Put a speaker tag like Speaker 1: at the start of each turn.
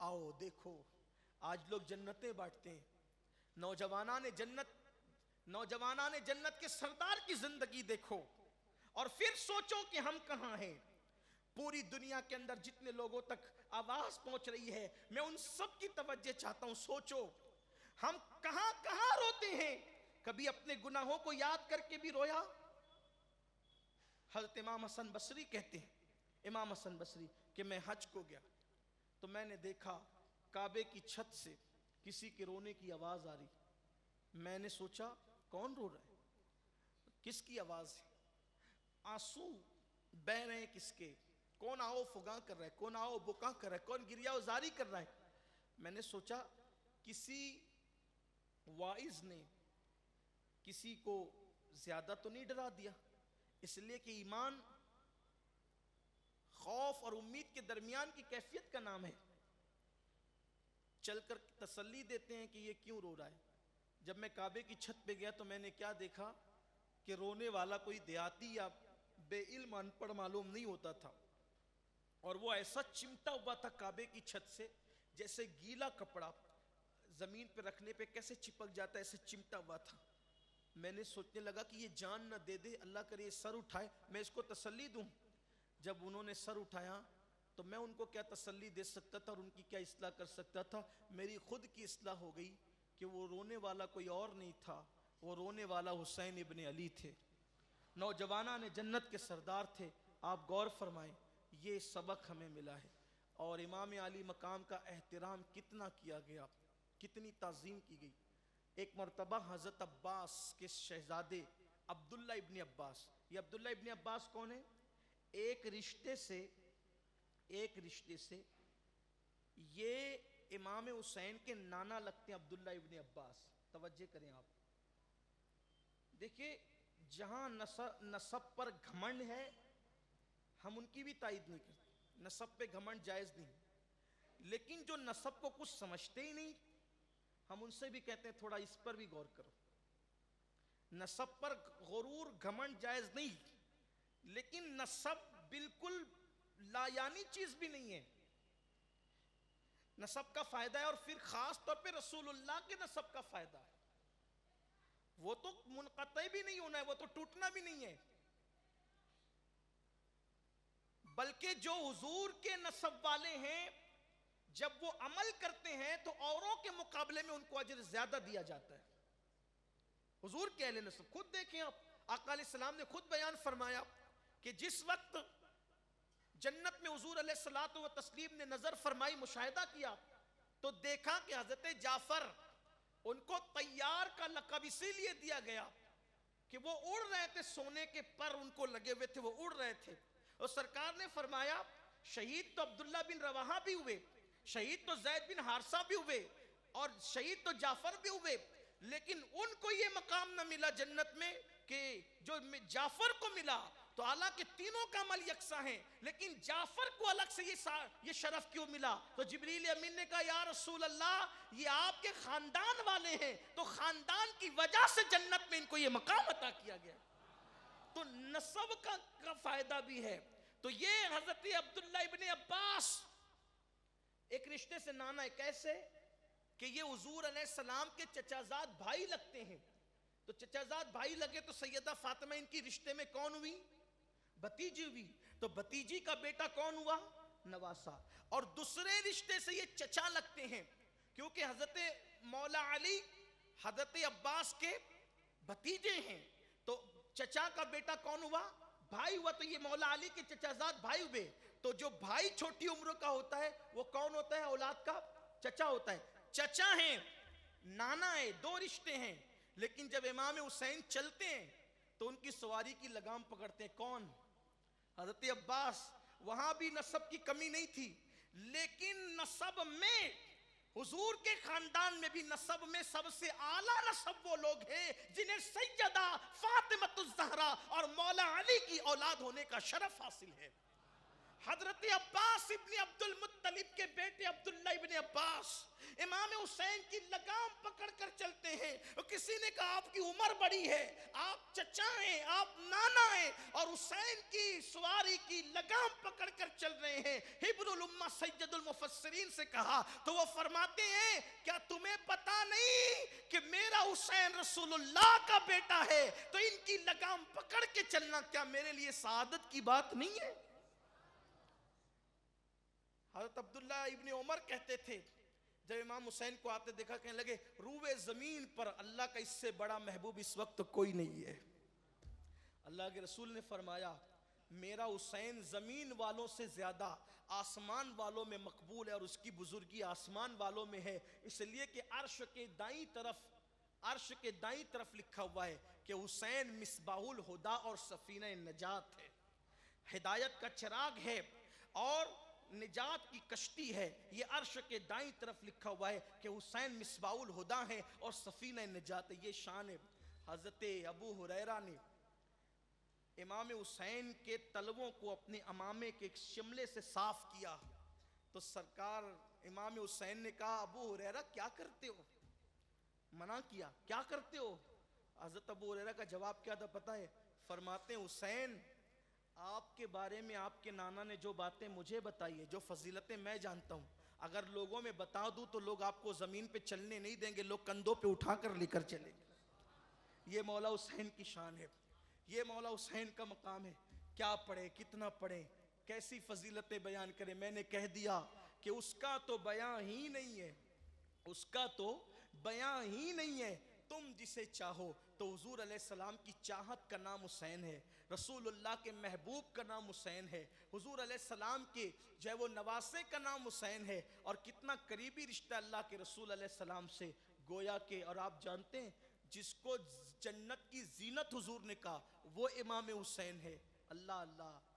Speaker 1: آؤ دیکھو آج لوگ جنتیں بانٹتے ہیں. نوجوانان جنت کے سردار کی زندگی دیکھو اور پھر سوچو کہ ہم کہاں ہیں. پوری دنیا کے اندر جتنے لوگوں تک آواز پہنچ رہی ہے میں ان سب کی توجہ چاہتا ہوں. سوچو ہم کہاں کہاں روتے ہیں. کبھی اپنے گناہوں کو یاد کر کے بھی رویا؟ حضرت امام حسن بصری کہتے ہیں, امام حسن بصری, کہ میں حج کو گیا تو میں نے دیکھا کعبے کی چھت سے کسی کے رونے کی آواز آ رہی. میں نے سوچا کون رو رہا ہے, کس کی آواز ہے, آنسو بہ رہے ہیں کس کے, کون آؤ فغاں کر رہا ہے, کون آؤ بکاں کر رہا ہے, کون گریہ وزاری کر رہا ہے. میں نے سوچا کسی واعظ نے کسی کو زیادہ تو نہیں ڈرا دیا, اس لیے کہ ایمان خوف اور امید کے درمیان کی کیفیت کا نام ہے. چل کر تسلی دیتے ہیں کہ یہ کیوں رو رہا ہے. جب میں کعبے کی چھت پہ گیا تو میں نے کیا دیکھا کہ رونے والا کوئی دیہاتی یا بے علم ان پڑھ معلوم نہیں ہوتا تھا, اور وہ ایسا چمٹا ہوا تھا کعبے کی چھت سے جیسے گیلا کپڑا زمین پہ رکھنے پہ کیسے چپک جاتا ہے, ایسے چمٹا ہوا تھا. میں نے سوچنے لگا کہ یہ جان نہ دے دے, اللہ کرے یہ سر اٹھائے میں اس کو تسلی دوں. جب انہوں نے سر اٹھایا تو میں ان کو کیا تسلی دے سکتا تھا اور ان کی کیا اصلاح کر سکتا تھا. میری خود کی اصلاح ہو گئی کہ وہ رونے والا کوئی اور نہیں تھا, وہ رونے والا حسین ابن علی تھے, نوجوانان جنت کے سردار تھے. آپ غور فرمائیں, یہ سبق ہمیں ملا ہے. اور امام علی مقام کا احترام کتنا کیا گیا, کتنی تعظیم کی گئی. ایک مرتبہ حضرت عباس کے شہزادے عبداللہ ابن عباس, یہ عبداللہ ابن عباس کون ہے؟ ایک رشتے سے یہ امام حسین کے نانا لگتے ہیں, عبداللہ ابن عباس. توجہ کریں آپ, دیکھیں جہاں نسب پر گھمنڈ ہے ہم ان کی بھی تائید نہیں کرتے, نسب پہ گھمنڈ جائز نہیں, لیکن جو نسب کو کچھ سمجھتے ہی نہیں ہم ان سے بھی کہتے ہیں تھوڑا اس پر بھی غور کرو. نسب پر غرور گھمنڈ جائز نہیں, لیکن نسب بالکل لا یعنی چیز بھی نہیں ہے. نسب کا فائدہ ہے, اور پھر خاص طور پہ رسول اللہ کے نسب کا فائدہ ہے. وہ تو منقطع بھی نہیں ہونا ہے, وہ تو ٹوٹنا بھی نہیں ہے, بلکہ جو حضور کے نسب والے ہیں جب وہ عمل کرتے ہیں تو اوروں کے مقابلے میں ان کو اجر زیادہ دیا جاتا ہے. حضور کے اہل نسب خود دیکھیں آپ, آقا علیہ السلام نے خود بیان فرمایا کہ جس وقت جنت میں حضور علیہ الصلوۃ والتسلیم نے نظر فرمائی, مشاہدہ کیا, تو دیکھا کہ حضرت جعفر, ان کو طیار کا لقب اسی لیے دیا گیا کہ وہ اڑ رہے تھے, سونے کے پر ان کو لگے ہوئے تھے, وہ اڑ رہے تھے. اور سرکار نے فرمایا شہید تو عبداللہ بن رواحہ بھی ہوئے, شہید تو زید بن حارثہ بھی ہوئے, اور شہید تو جعفر بھی ہوئے, لیکن ان کو یہ مقام نہ ملا جنت میں کہ جو جعفر کو ملا. تو حالانکہ تینوں کا عمل یکساں ہیں, لیکن جعفر کو الگ سے یہ شرف کیوں ملا؟ تو جبریل امین نے کہا یا رسول اللہ یہ آپ کے خاندان والے ہیں, تو خاندان کی وجہ سے جنت میں ان کو یہ مقام عطا کیا گیا. تو نسب کا فائدہ بھی ہے. تو یہ حضرت عبداللہ ابن عباس ایک رشتے سے نانا ہے, کیسے کہ یہ حضور علیہ السلام کے چچازاد بھائی لگتے ہیں. تو چچازاد بھائی لگے تو سیدہ فاطمہ ان کی رشتے میں کون ہوئی؟ بھتیجی ہوئی. تو بھتیجی کا بیٹا کون ہوا؟ نواسہ. اور دوسرے رشتے سے یہ چچا لگتے ہیں, کیونکہ حضرت مولا علی حضرت عباس کے بھتیجے ہیں. تو چچا کا بیٹا کون ہوا؟ بھائی ہوا. تو یہ مولا علی کے چچازاد بھائی ہوئے. تو جو بھائی چھوٹی عمر کا ہوتا ہے وہ کون ہوتا ہے؟ اولاد کا چچا ہوتا ہے. چچا ہیں, نانا ہے, دو رشتے ہیں. لیکن جب امام حسین چلتے ہیں تو ان کی سواری کی لگام پکڑتے ہیں کون؟ حضرت عباس. وہاں بھی نسب کی کمی نہیں تھی, لیکن نسب میں حضور کے خاندان میں بھی نسب میں سب سے اعلیٰ نسب وہ لوگ ہیں جنہیں سیدہ فاطمۃ الزہرا اور مولا علی کی اولاد ہونے کا شرف حاصل ہے. حضرت عباس ابن عبد المطلب کے بیٹے عبداللہ ابن عباس امام حسین کی لگام پکڑ کر چلتے ہیں. اور کسی نے کہا آپ کی عمر بڑی ہے, آپ چچا ہیں, آپ نانا ہیں, اور حسین کی سواری کی لگام پکڑ کر چل رہے ہیں. حبر الامہ سید المفسرین سے کہا تو وہ فرماتے ہیں کیا تمہیں پتا نہیں کہ میرا حسین رسول اللہ کا بیٹا ہے, تو ان کی لگام پکڑ کے چلنا کیا میرے لیے سعادت کی بات نہیں ہے؟ حضرت عبداللہ ابن عمر کہتے تھے جب امام حسین کو آتے دیکھا کہنے لگے روئے زمین پر اللہ کا اس سے بڑا محبوب اس وقت کوئی نہیں ہے. اللہ کے رسول نے فرمایا میرا حسین زمین والوں سے زیادہ آسمان والوں میں مقبول ہے, اور اس کی بزرگی آسمان والوں میں ہے, اس لیے کہ عرش کے دائیں طرف لکھا ہوا ہے کہ حسین مصباح الہدا اور سفینہ نجات ہے, ہدایت کا چراغ ہے اور نجات کی کشتی ہے. یہ عرش کے دائیں طرف لکھا ہوا ہے کہ حسین مصباح الہدا ہے اور سفینہ نجات ہے. یہ شان ہے. حضرت ابو ہریرہ نے امام حسین کے تلووں کو اپنے امامے کے ایک شملے سے صاف کیا تو سرکار امام حسین نے کہا ابو ہریرہ کیا کرتے ہو؟ منع کیا, کیا کرتے ہو؟ حضرت ابو ہریرہ کا جواب کیا تھا پتہ ہے؟ فرماتے ہیں حسین آپ کے بارے میں آپ کے نانا نے جو باتیں مجھے بتائی ہے, جو فضیلتیں میں جانتا ہوں, اگر لوگوں میں بتا دوں تو لوگ آپ کو زمین پہ چلنے نہیں دیں گے, لوگ کندھوں پہ اٹھا کر لے کر چلیں گے. یہ مولا حسین کی شان ہے, یہ مولا حسین کا مقام ہے. کیا پڑھیں, کتنا پڑھیں, کیسی فضیلتیں بیان کریں. میں نے کہہ دیا کہ اس کا تو بیان ہی نہیں ہے, اس کا تو بیان ہی نہیں ہے. تم جسے چاہو تو حضور علیہ السلام کی چاہت کا نام حسین ہے, رسول اللہ کے محبوب کا نام حسین ہے, حضور علیہ السلام کے جو ہے وہ نواسے کا نام حسین ہے, اور کتنا قریبی رشتہ اللہ کے رسول علیہ السلام سے. گویا کہ اور آپ جانتے ہیں جس کو جنت کی زینت حضور نے کہا وہ امام حسین ہے. اللہ اللہ. اب